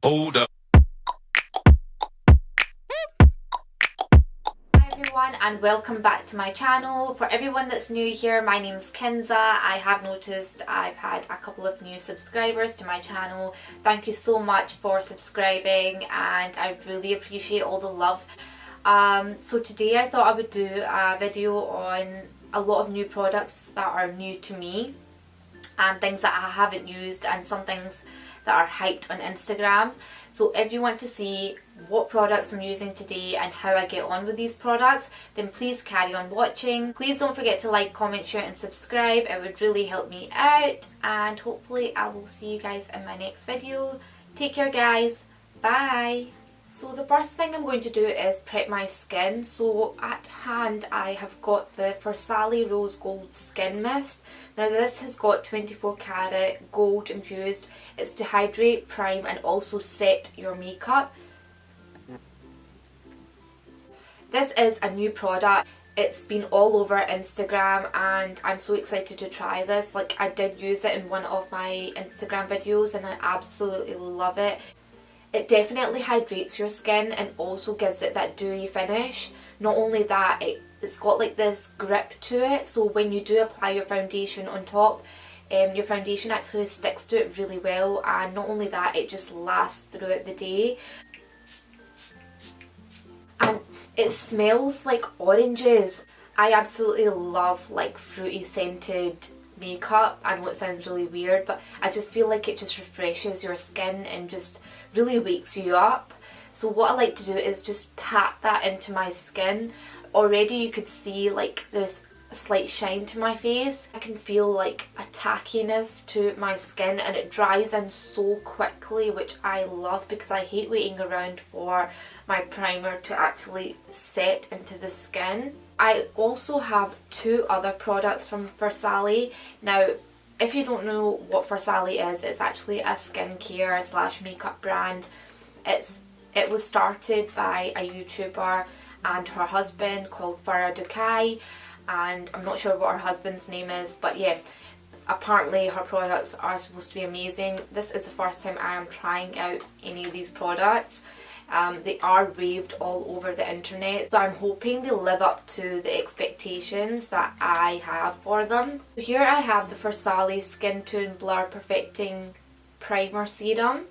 Hold up. Hi everyone and welcome back to my channel. For everyone that's new here, my name's Kinza. I have noticed I've had a couple of new subscribers to my channel. Thank you so much for subscribing and I really appreciate all the love. So today I thought I would do a video on a lot of new products that are new to me and things that I haven't used and some things that are hyped on Instagram. So if you want to see what products I'm using today and how I get on with these products, then please carry on watching. Please don't forget to like, comment, share and subscribe. It would really help me out and hopefully I will see you guys in my next video. Take care guys, bye! So the first thing I'm going to do is prep my skin. So at hand I have got the Farsali Rose Gold Skin Mist. Now this has got 24 karat gold infused. It's to hydrate, prime and also set your makeup. This is a new product. It's been all over Instagram and I'm so excited to try this. Like, I did use it in one of my Instagram videos and I absolutely love it. It definitely hydrates your skin and also gives it that dewy finish. Not only that, it's got like this grip to it, so when you do apply your foundation on top, your foundation actually sticks to it really well, and not only that, it just lasts throughout the day. And it smells like oranges. I absolutely love like fruity scented makeup. I know it sounds really weird, but I just feel like it just refreshes your skin and just really wakes you up. So what I like to do is just pat that into my skin. Already you could see like there's a slight shine to my face. I can feel like a tackiness to my skin and it dries in so quickly, which I love because I hate waiting around for my primer to actually set into the skin. I also have two other products from Farsali. Now if you don't know what Farsali is, it's actually a skincare slash makeup brand. It was started by a YouTuber and her husband called Farah Dukai, and I'm not sure what her husband's name is, but yeah, apparently her products are supposed to be amazing. This is the first time I am trying out any of these products. They are raved all over the internet, so I'm hoping they live up to the expectations that I have for them. Here I have the Farsali Skin Tone Blur Perfecting Primer Serum,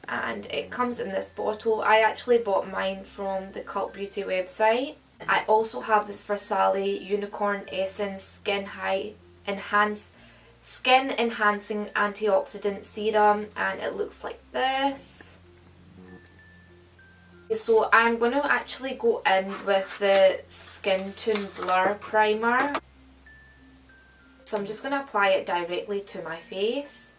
and it comes in this bottle. I actually bought mine from the Cult Beauty website. I also have this Farsali Unicorn Essence Skin Enhancing Antioxidant Serum, and it looks like this. So I'm going to actually go in with the Skin Tone Blur Primer. So I'm just going to apply it directly to my face.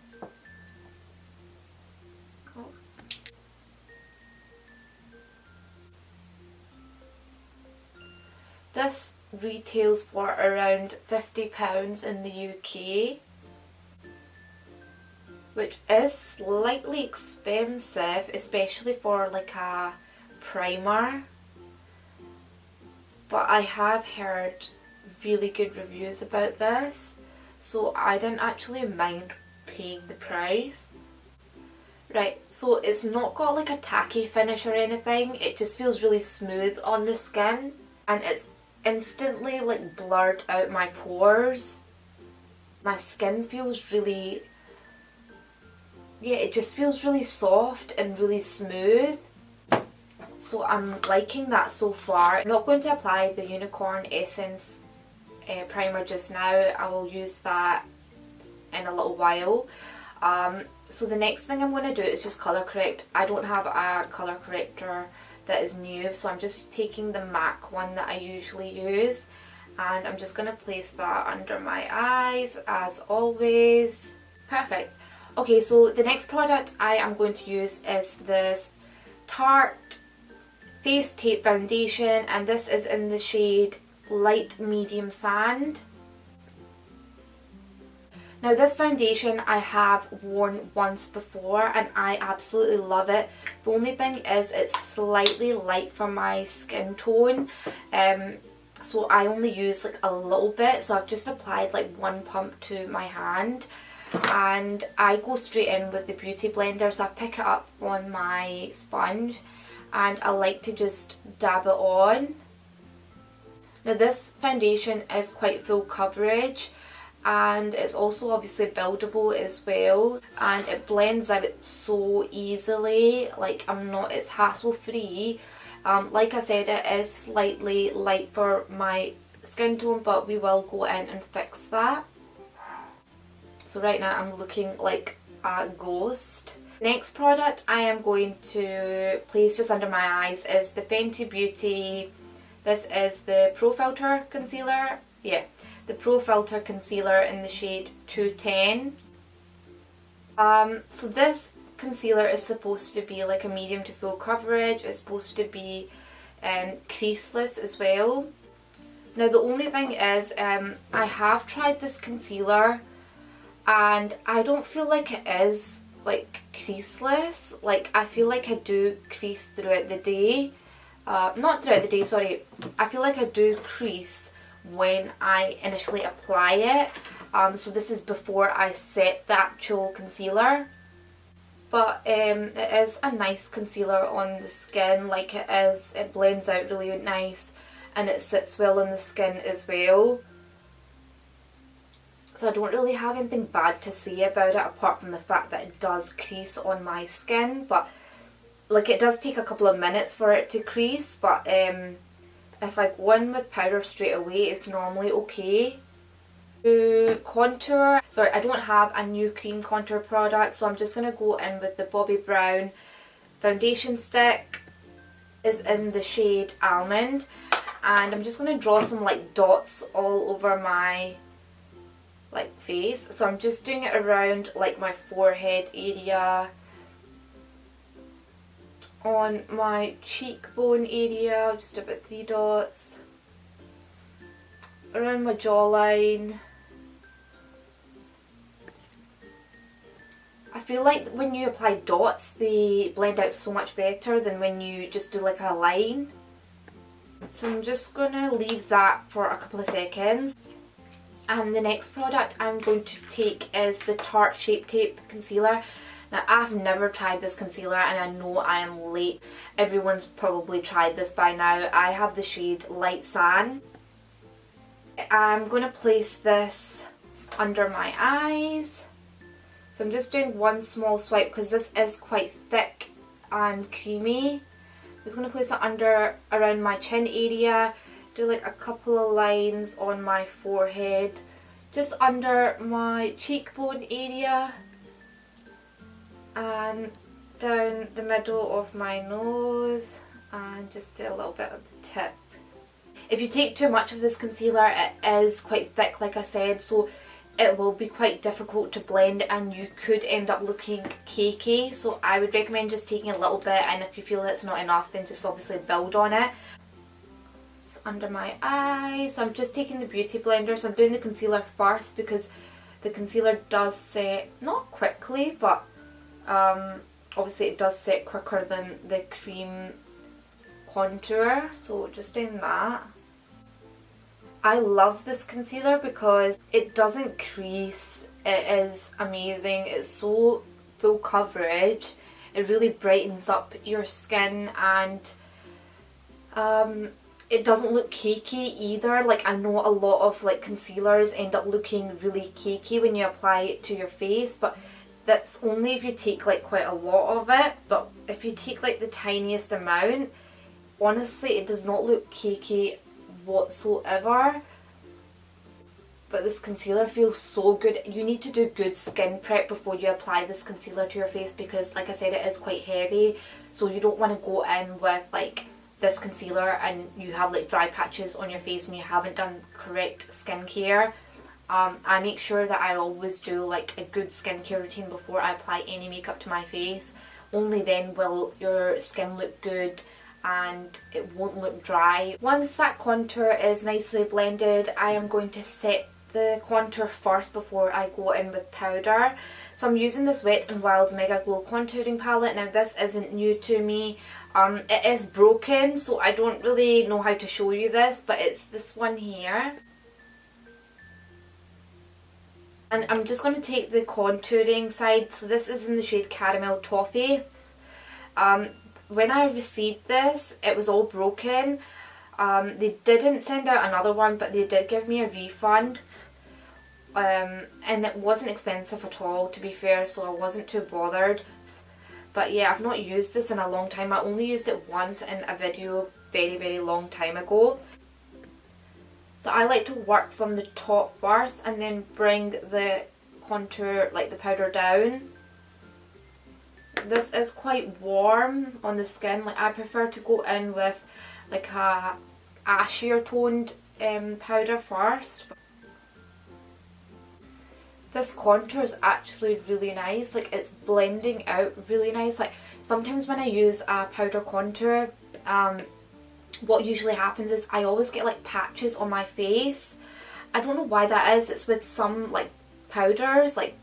This retails for around £50 in the UK, which is slightly expensive, especially for like a primer, but I have heard really good reviews about this, so I didn't actually mind paying the price. Right, so it's not got like a tacky finish or anything, it just feels really smooth on the skin and it's instantly like blurred out my pores. My skin feels really, yeah, it just feels really soft and really smooth. So I'm liking that so far. I'm not going to apply the Unicorn Essence primer just now. I will use that in a little while. So the next thing I'm going to do is just colour correct. I don't have a colour corrector that is new, so I'm just taking the MAC one that I usually use and I'm just going to place that under my eyes as always. Perfect. Okay, so the next product I am going to use is this Tarte Face Tape Foundation, and this is in the shade Light Medium Sand. Now this foundation I have worn once before and I absolutely love it. The only thing is it's slightly light for my skin tone, so I only use like a little bit, so I've just applied like one pump to my hand. and I go straight in with the beauty blender, so I pick it up on my sponge and I like to just dab it on. Now this foundation is quite full coverage and it's also obviously buildable as well, and it blends out so easily, like it's hassle free. Like I said, it is slightly light for my skin tone, but we will go in and fix that. So right now I'm looking like a ghost. Next product I am going to place just under my eyes is the Fenty Beauty. This is the Pro Filter Concealer. Yeah, the Pro Filter Concealer in the shade 210. So this concealer is supposed to be like a medium to full coverage. It's supposed to be creaseless as well. Now the only thing is, I have tried this concealer and I don't feel like it is like creaseless. Like I feel like I do crease throughout the day. Not throughout the day, sorry. I feel like I do crease when I initially apply it. So this is before I set the actual concealer. But it is a nice concealer on the skin, like it blends out really nice and it sits well on the skin as well. So I don't really have anything bad to say about it apart from the fact that it does crease on my skin, but like it does take a couple of minutes for it to crease, but if I go in with powder straight away it's normally okay. To contour, sorry, I don't have a new cream contour product, so I'm just going to go in with the Bobbi Brown foundation stick. Is in the shade Almond, and I'm just going to draw some like dots all over my like face. So I'm just doing it around like my forehead area, on my cheekbone area, just about 3 dots, around my jawline. I feel like when you apply dots they blend out so much better than when you just do like a line. So I'm just going to leave that for a couple of seconds. And the next product I'm going to take is the Tarte Shape Tape Concealer. Now I've never tried this concealer and I know I am late. Everyone's probably tried this by now. I have the shade Light Sand. I'm going to place this under my eyes. So I'm just doing one small swipe because this is quite thick and creamy. I'm just going to place it around my chin area, do like a couple of lines on my forehead, just under my cheekbone area, and down the middle of my nose, and just do a little bit of the tip. If you take too much of this concealer it is quite thick, like I said, so it will be quite difficult to blend and you could end up looking cakey. So I would recommend just taking a little bit, and if you feel it's not enough then just obviously build on it. Just under my eyes. So I'm just taking the beauty blender, so I'm doing the concealer first because the concealer does set, not quickly, but obviously it does set quicker than the cream contour. So just doing that. I love this concealer because it doesn't crease, it is amazing, it's so full coverage, it really brightens up your skin, and it doesn't look cakey either. Like I know a lot of like concealers end up looking really cakey when you apply it to your face, but that's only if you take like quite a lot of it. But if you take like the tiniest amount, honestly it does not look cakey whatsoever. But this concealer feels so good. You need to do good skin prep before you apply this concealer to your face because like I said it is quite heavy, so you don't want to go in with like this concealer and you have like dry patches on your face and you haven't done correct skincare. I make sure that I always do like a good skincare routine before I apply any makeup to my face. Only then will your skin look good and it won't look dry. Once that contour is nicely blended, I am going to set the contour first before I go in with powder. So I'm using this Wet n Wild Mega Glow contouring palette. Now this isn't new to me. It is broken, so I don't really know how to show you this, but it's this one here. And I'm just going to take the contouring side. So this is in the shade Caramel Toffee. When I received this, it was all broken. They didn't send out another one, but they did give me a refund. And it wasn't expensive at all, to be fair, so I wasn't too bothered. But yeah, I've not used this in a long time. I only used it once in a video very long time ago. So I like to work from the top first and then bring the contour, like the powder, down. This is quite warm on the skin. Like, I prefer to go in with like a ashier toned powder first. This contour is actually really nice. Like, it's blending out really nice. Like, sometimes when I use a powder contour, what usually happens is I always get like patches on my face. I don't know why that is. It's with some like powders, like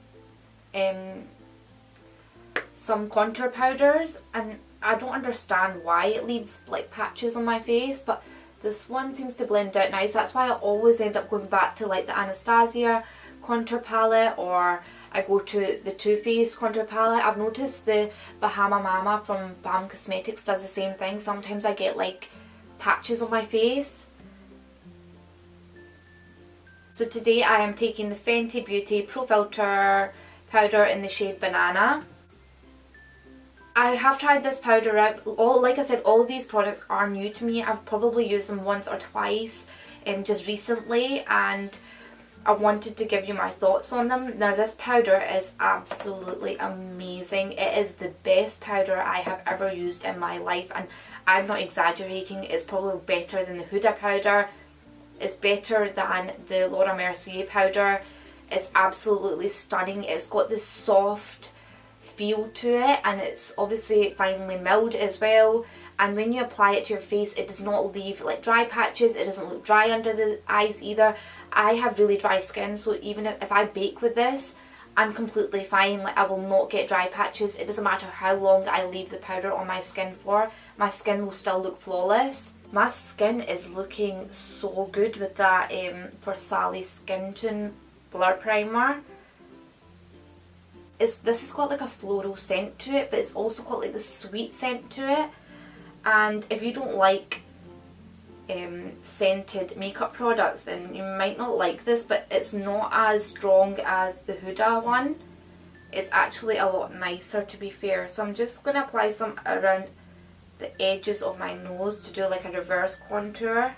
some contour powders, and I don't understand why it leaves like patches on my face, but this one seems to blend out nice. That's why I always end up going back to like the Anastasia contour palette, or I go to the Too Faced contour palette. I've noticed the Bahama Mama from Balm Cosmetics does the same thing. Sometimes I get like patches on my face. So today I am taking the Fenty Beauty Pro Filter powder in the shade Banana. I have tried this powder out. Like I said, all of these products are new to me. I've probably used them once or twice just recently, and I wanted to give you my thoughts on them. Now, this powder is absolutely amazing. It is the best powder I have ever used in my life, and I'm not exaggerating. It's probably better than the Huda powder. It's better than the Laura Mercier powder. It's absolutely stunning. It's got this soft feel to it, and it's obviously finely milled as well. And when you apply it to your face, it does not leave like dry patches. It doesn't look dry under the eyes either. I have really dry skin, so even if I bake with this, I'm completely fine. Like, I will not get dry patches. It doesn't matter how long I leave the powder on my skin for. My skin will still look flawless. My skin is looking so good with that For Sally Skin Tune Blur Primer. This has got like a floral scent to it, but it's also got like this sweet scent to it. And if you don't like scented makeup products, then you might not like this, but it's not as strong as the Huda one. It's actually a lot nicer, to be fair. So I'm just going to apply some around the edges of my nose to do like a reverse contour.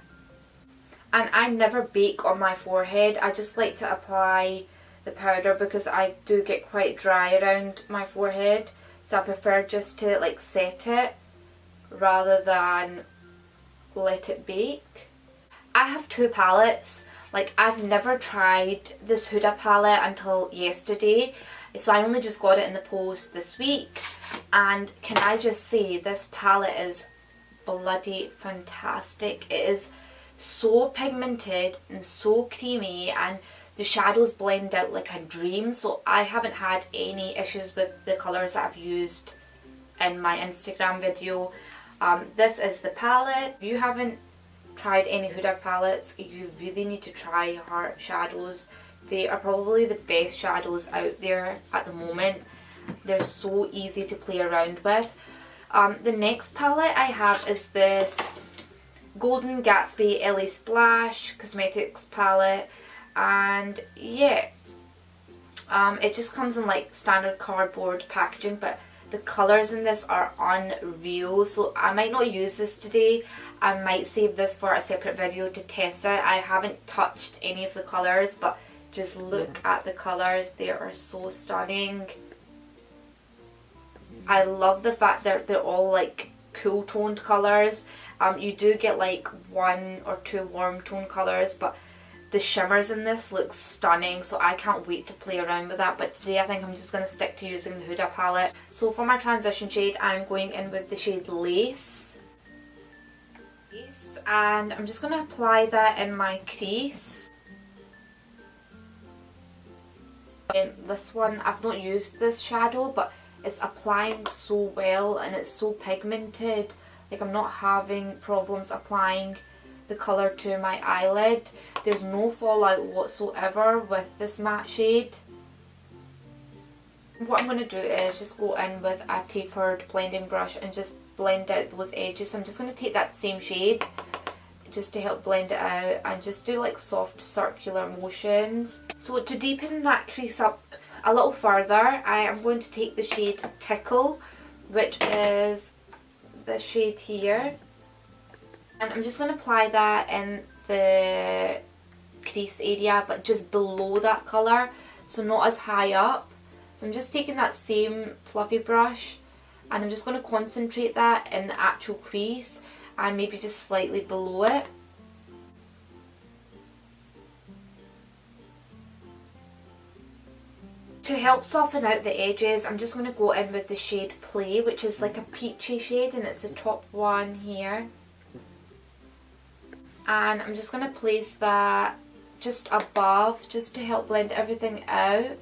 And I never bake on my forehead. I just like to apply the powder because I do get quite dry around my forehead. So I prefer just to like set it rather than let it bake. I have two palettes. Like, I've never tried this Huda palette until yesterday, so I only just got it in the post this week, and can I just say, this palette is bloody fantastic. It is so pigmented and so creamy, and the shadows blend out like a dream, so I haven't had any issues with the colours that I've used in my Instagram video. This is the palette. If you haven't tried any Huda palettes, you really need to try her shadows. They are probably the best shadows out there at the moment. They're so easy to play around with. The next palette I have is this Golden Gatsby LA Splash Cosmetics palette, and yeah, it just comes in like standard cardboard packaging, but the colours in this are unreal, so I might not use this today. I might save this for a separate video to test out. I haven't touched any of the colours, but just look at the colours. They are so stunning. I love the fact that they're all like cool toned colours. You do get like one or two warm tone colours, but the shimmers in this look stunning, so I can't wait to play around with that. But today I think I'm just going to stick to using the Huda palette. So for my transition shade, I'm going in with the shade Lace. And I'm just going to apply that in my crease. And this one, I've not used this shadow, but it's applying so well and it's so pigmented. Like, I'm not having problems applying the colour to my eyelid. There's no fallout whatsoever with this matte shade. What I'm going to do is just go in with a tapered blending brush and just blend out those edges. So I'm just going to take that same shade just to help blend it out and just do like soft circular motions. So to deepen that crease up a little further, I am going to take the shade Tickle, which is the shade here, and I'm just going to apply that in the crease area, but just below that colour, so not as high up. So I'm just taking that same fluffy brush and I'm just going to concentrate that in the actual crease and maybe just slightly below it. To help soften out the edges, I'm just going to go in with the shade Play, which is like a peachy shade, and it's the top one here. And I'm just going to place that just above, just to help blend everything out.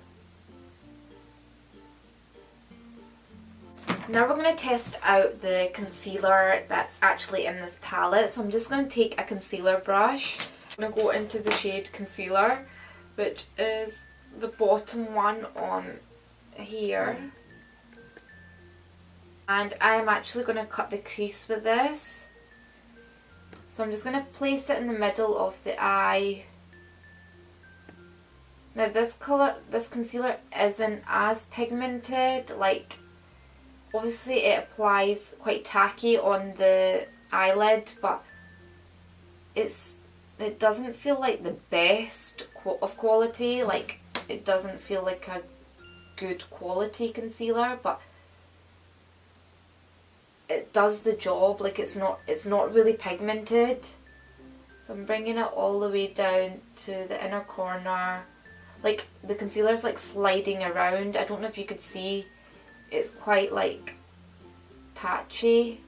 Now we're going to test out the concealer that's actually in this palette. So I'm just going to take a concealer brush. I'm going to go into the shade Concealer, which is the bottom one on here. And I'm actually going to cut the crease with this. So I'm just going to place it in the middle of the eye. Now this concealer isn't as pigmented, like obviously it applies quite tacky on the eyelid, but it doesn't feel like the best of quality, like it doesn't feel like a good quality concealer, but it does the job. Like it's not really pigmented. So I'm bringing it all the way down to the inner corner. Like the concealer's like sliding around. I don't know if you could see. It's quite like patchy.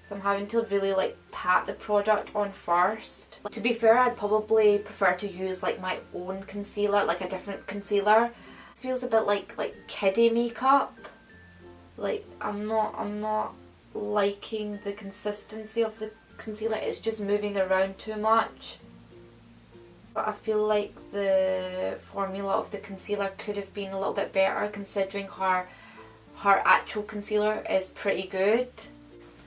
So I'm having to really like pat the product on first. To be fair, I'd probably prefer to use like my own concealer, like a different concealer. It feels a bit like kiddie makeup. Like I'm not liking the consistency of the concealer. It's just moving around too much. But I feel like the formula of the concealer could have been a little bit better, considering her actual concealer is pretty good.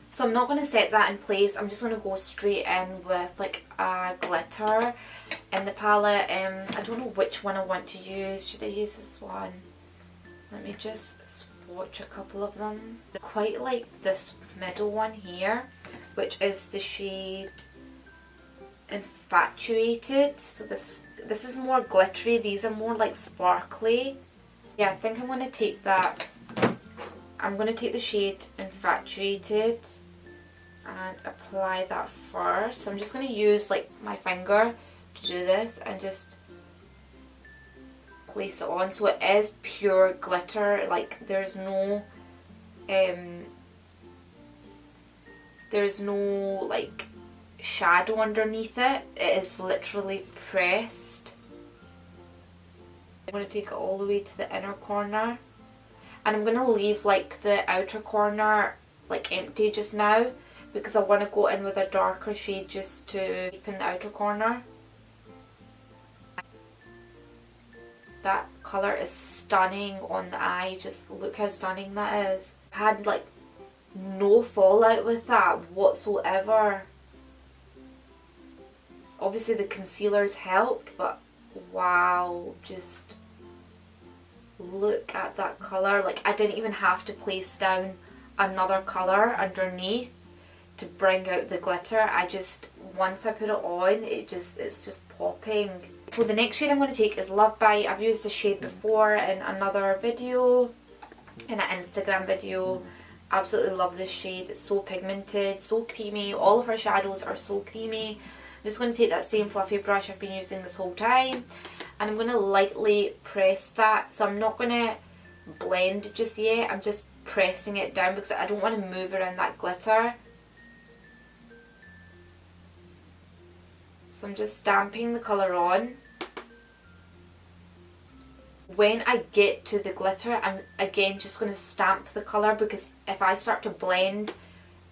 So I'm not going to set that in place. I'm just going to go straight in with like a glitter in the palette. I don't know which one I want to use. Should I use this one? Let me just swatch a couple of them. I quite like this middle one here, which is the shade Infatuated. So this is more glittery. These are more like sparkly. Yeah, I think I'm going to take that. I'm going to take the shade Infatuated and apply that first. So I'm just going to use like my finger to do this and just place it on. So it is pure glitter. Like there's no like shadow underneath it. It is literally pressed. I'm going to take it all the way to the inner corner, and I'm going to leave like the outer corner like empty just now, because I want to go in with a darker shade just to deepen the outer corner. That colour is stunning on the eye. Just look how stunning that is. I had like no fallout with that whatsoever. Obviously the concealer's helped, but wow, just look at that colour. Like I didn't even have to place down another colour underneath to bring out the glitter. Once I put it on, it's just popping. So the next shade I'm going to take is Love Bite. I've used this shade before in another video, in an Instagram video. Absolutely love this shade. It's so pigmented, so creamy. All of her shadows are so creamy. I'm just going to take that same fluffy brush I've been using this whole time, and I'm going to lightly press that. So I'm not going to blend just yet. I'm just pressing it down because I don't want to move around that glitter. So I'm just stamping the colour on. When I get to the glitter, I'm again just going to stamp the colour, because if I start to blend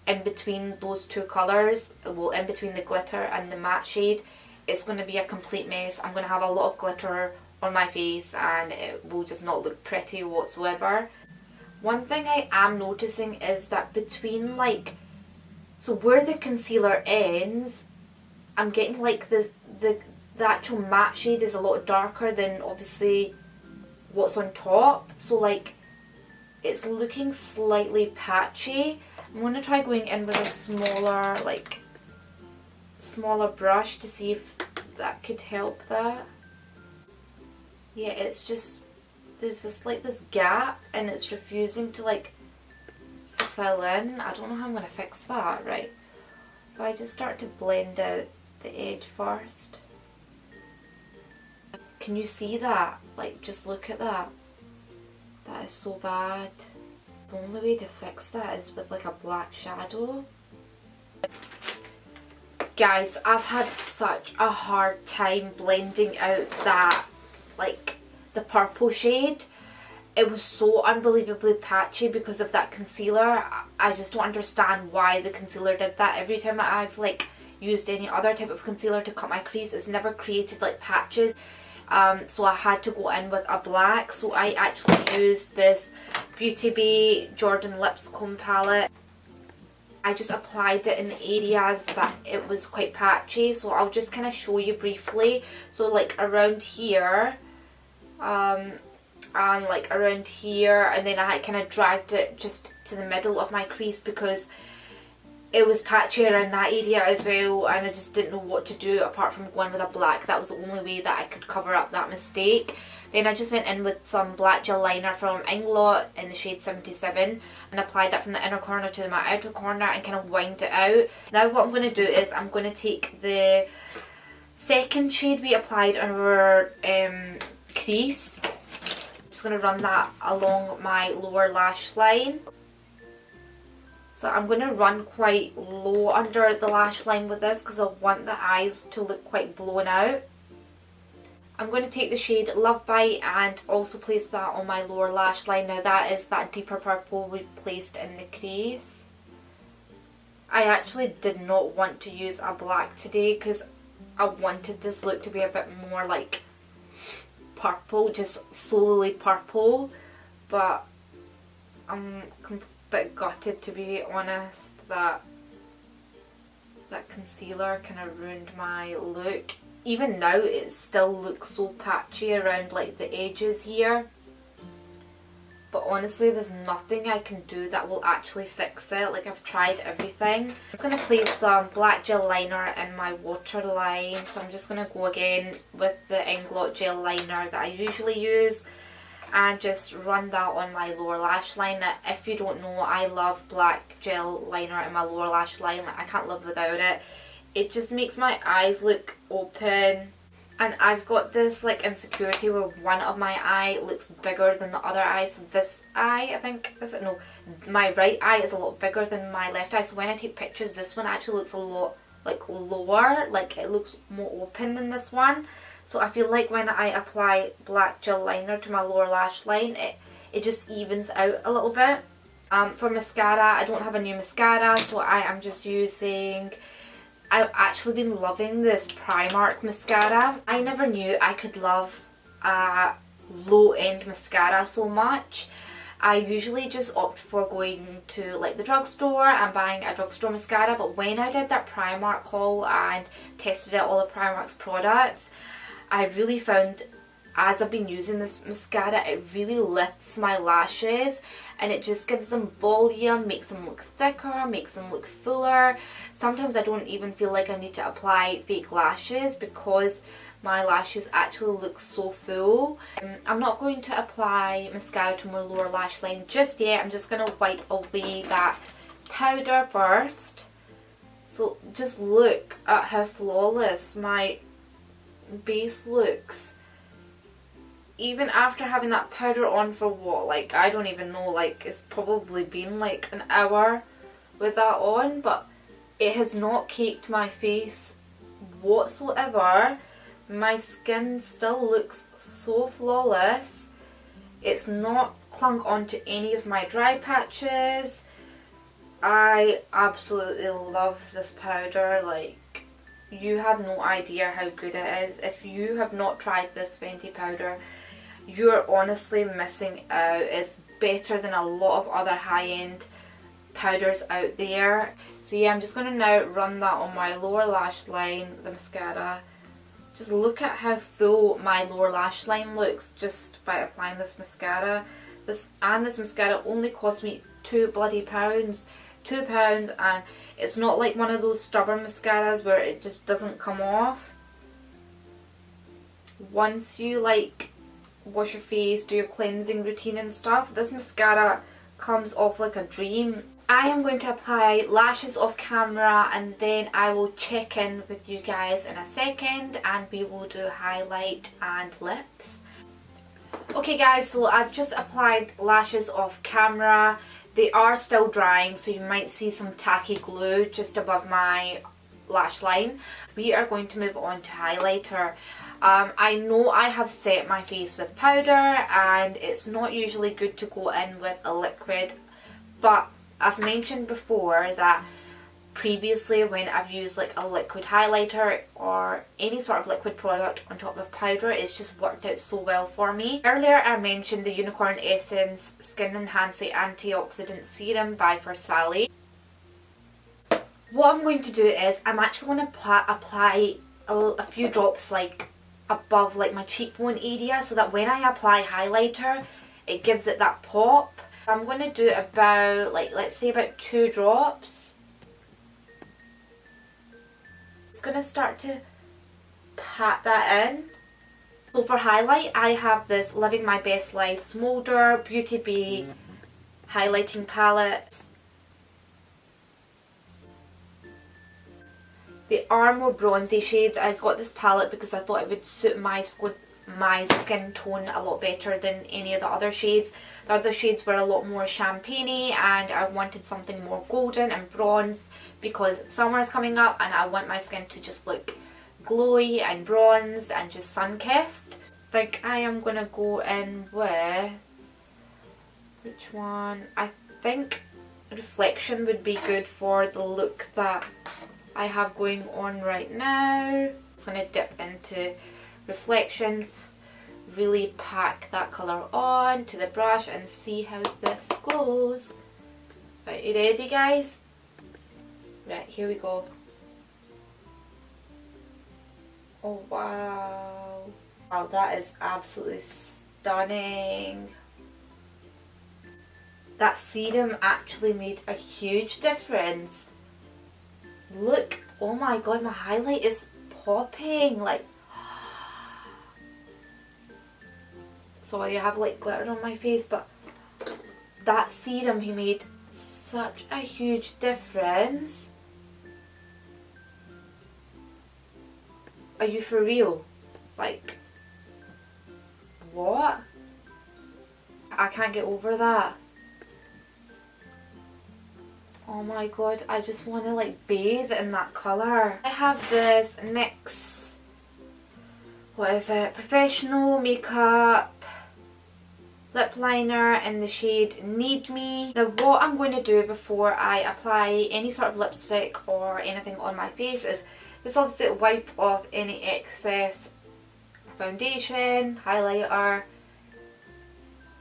in between those two colours, well, in between the glitter and the matte shade, it's going to be a complete mess. I'm going to have a lot of glitter on my face and it will just not look pretty whatsoever. One thing I am noticing is that between like, so where the concealer ends, I'm getting like the actual matte shade is a lot darker than obviously what's on top. So like it's looking slightly patchy. I'm going to try going in with a smaller brush to see if that could help that. Yeah, it's just, there's just like this gap and it's refusing to like fill in. I don't know how I'm going to fix that, right? If I just start to blend out the edge first. Can you see that? Like, just look at that. That is so bad. The only way to fix that is with like a black shadow. Guys, I've had such a hard time blending out that, like, the purple shade. It was so unbelievably patchy because of that concealer. I just don't understand why the concealer did that. Every time I've like used any other type of concealer to cut my crease, it's never created like patches. So I had to go in with a black. So I actually used this Beauty Bay Jordan Lipscomb palette. I just applied it in the areas that it was quite patchy. So I'll just kind of show you briefly. So like around here, and like around here, and then I kind of dragged it just to the middle of my crease because it was patchy around that area as well, and I just didn't know what to do apart from going with a black. That was the only way that I could cover up that mistake. Then I just went in with some black gel liner from Inglot in the shade 77 and applied that from the inner corner to my outer corner and kind of winged it out. Now what I'm going to do is I'm going to take the second shade we applied on our crease. I'm just going to run that along my lower lash line. So I'm going to run quite low under the lash line with this because I want the eyes to look quite blown out. I'm going to take the shade Love Bite and also place that on my lower lash line. Now that is that deeper purple we placed in the crease. I actually did not want to use a black today because I wanted this look to be a bit more like purple, just solely purple. But I'm a bit gutted, to be honest, that concealer kind of ruined my look. Even now it still looks so patchy around like the edges here. But honestly there's nothing I can do that will actually fix it. Like I've tried everything. I'm just going to place some black gel liner in my waterline. So I'm just going to go again with the Inglot gel liner that I usually use and just run that on my lower lash line. Now, if you don't know, I love black gel liner in my lower lash line. Like, I can't live without it. It just makes my eyes look open, and I've got this like insecurity where one of my eye looks bigger than the other eye. So this eye, I think, is it? No, my right eye is a lot bigger than my left eye. So when I take pictures, this one actually looks a lot like lower, like it looks more open than this one. So I feel like when I apply black gel liner to my lower lash line, it just evens out a little bit. For mascara, I don't have a new mascara, so I am just using, I've actually been loving this Primark mascara. I never knew I could love a low-end mascara so much. I usually just opt for going to like the drugstore and buying a drugstore mascara, but when I did that Primark haul and tested out all of Primark's products, I really found, as I've been using this mascara, it really lifts my lashes and it just gives them volume, makes them look thicker, makes them look fuller. Sometimes I don't even feel like I need to apply fake lashes because my lashes actually look so full. I'm not going to apply mascara to my lower lash line just yet. I'm just going to wipe away that powder first. So just look at how flawless my base looks. Even after having that powder on for what, like, I don't even know, like, it's probably been like an hour with that on, but it has not caked my face whatsoever. My skin still looks so flawless. It's not clung onto any of my dry patches. I absolutely love this powder. Like, you have no idea how good it is. If you have not tried this Fenty powder, you're honestly missing out. It's better than a lot of other high-end powders out there. So yeah, I'm just going to now run that on my lower lash line, the mascara. Just look at how full my lower lash line looks just by applying this mascara. This mascara only cost me £2 bloody pounds. £2, and it's not like one of those stubborn mascaras where it just doesn't come off. Once you like wash your face, do your cleansing routine and stuff, this mascara comes off like a dream. I am going to apply lashes off camera and then I will check in with you guys in a second and we will do highlight and lips. Okay guys, so I've just applied lashes off camera. They are still drying, so you might see some tacky glue just above my lash line. We are going to move on to highlighter. I know I have set my face with powder and it's not usually good to go in with a liquid, but I've mentioned before that previously when I've used like a liquid highlighter or any sort of liquid product on top of powder, it's just worked out so well for me. Earlier I mentioned the Unicorn Essence Skin Enhancing Antioxidant Serum by Sally. What I'm going to do is I'm actually going to apply a few drops like above like my cheekbone area so that when I apply highlighter it gives it that pop. I'm going to do about like, let's say about 2 drops. It's going to start to pat that in. So for highlight I have this Living My Best Life Smolder Beauty Bay highlighting palette. They are more bronzy shades. I got this palette because I thought it would suit my skin tone a lot better than any of the other shades. The other shades were a lot more champagne-y and I wanted something more golden and bronze because summer is coming up and I want my skin to just look glowy and bronzed and just sun-kissed. I think I am going to go in with, which one? I think Reflection would be good for the look that I have going on right now. I'm just going to dip into Reflection, really pack that colour on to the brush and see how this goes. Right, you ready guys? Right, here we go. Oh wow. Wow, that is absolutely stunning. That serum actually made a huge difference. Look, oh my god, my highlight is popping, like, sorry I have like glitter on my face, but that serum he made such a huge difference. Are you for real? Like, what? I can't get over that. Oh my god, I just want to like bathe in that colour. I have this NYX, what is it, Professional Makeup lip liner in the shade Need Me. Now what I'm going to do before I apply any sort of lipstick or anything on my face is just obviously wipe off any excess foundation, highlighter,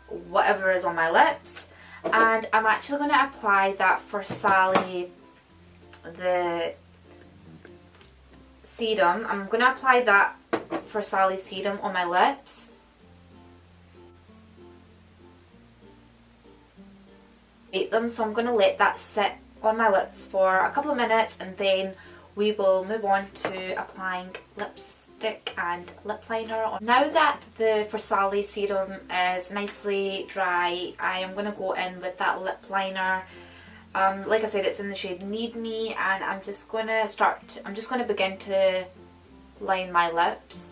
whatever is on my lips. And I'm actually going to apply that for Sally, the serum. I'm going to apply that for Sally serum on my lips. Them, so I'm going to let that sit on my lips for a couple of minutes and then we will move on to applying lipstick and lip liner on. Now that the For Sally serum is nicely dry, I am going to go in with that lip liner. Like I said, it's in the shade Need Me, and I'm just going to begin to line my lips.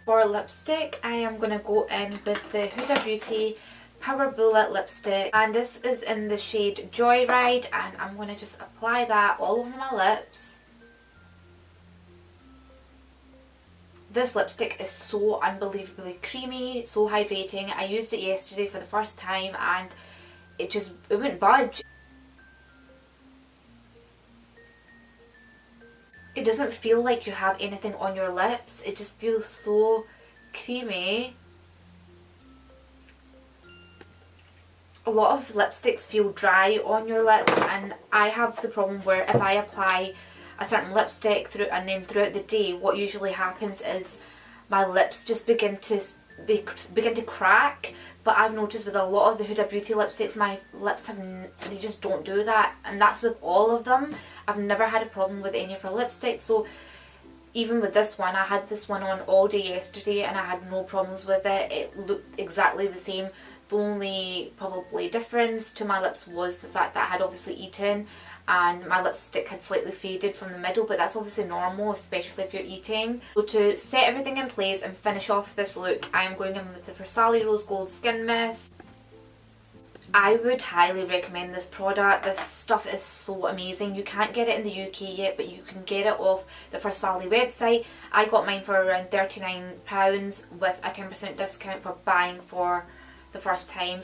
For lipstick, I am going to go in with the Huda Beauty Power Bullet lipstick, and this is in the shade Joyride, and I'm going to just apply that all over my lips. This lipstick is so unbelievably creamy, so hydrating. I used it yesterday for the first time and it wouldn't budge. It doesn't feel like you have anything on your lips. It just feels so creamy. A lot of lipsticks feel dry on your lips, and I have the problem where if I apply a certain lipstick throughout the day, what usually happens is my lips just begin to crack. But I've noticed with a lot of the Huda Beauty lipsticks, my lips they just don't do that, and that's with all of them. I've never had a problem with any of her lipsticks. So even with this one, I had this one on all day yesterday and I had no problems with it. It looked exactly the same. The only probably difference to my lips was the fact that I had obviously eaten and my lipstick had slightly faded from the middle, but that's obviously normal, especially if you're eating. So to set everything in place and finish off this look, I am going in with the Versace Rose Gold Skin Mist. I would highly recommend this product. This stuff is so amazing. You can't get it in the UK yet, but you can get it off the Versace website. I got mine for around £39 with a 10% discount for buying for the first time.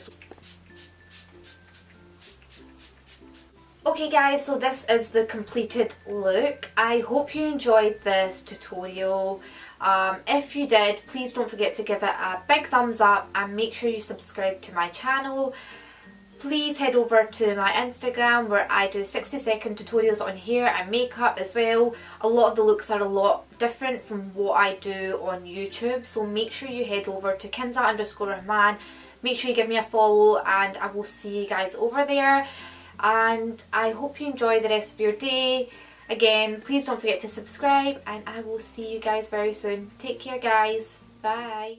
Okay guys, so this is the completed look. I hope you enjoyed this tutorial. If you did, please don't forget to give it a big thumbs up and make sure you subscribe to my channel. Please head over to my Instagram where I do 60-second tutorials on hair and makeup as well. A lot of the looks are a lot different from what I do on YouTube, so make sure you head over to Kinza_Rahman. Make sure you give me a follow and I will see you guys over there. And I hope you enjoy the rest of your day. Again, please don't forget to subscribe and I will see you guys very soon. Take care guys. Bye.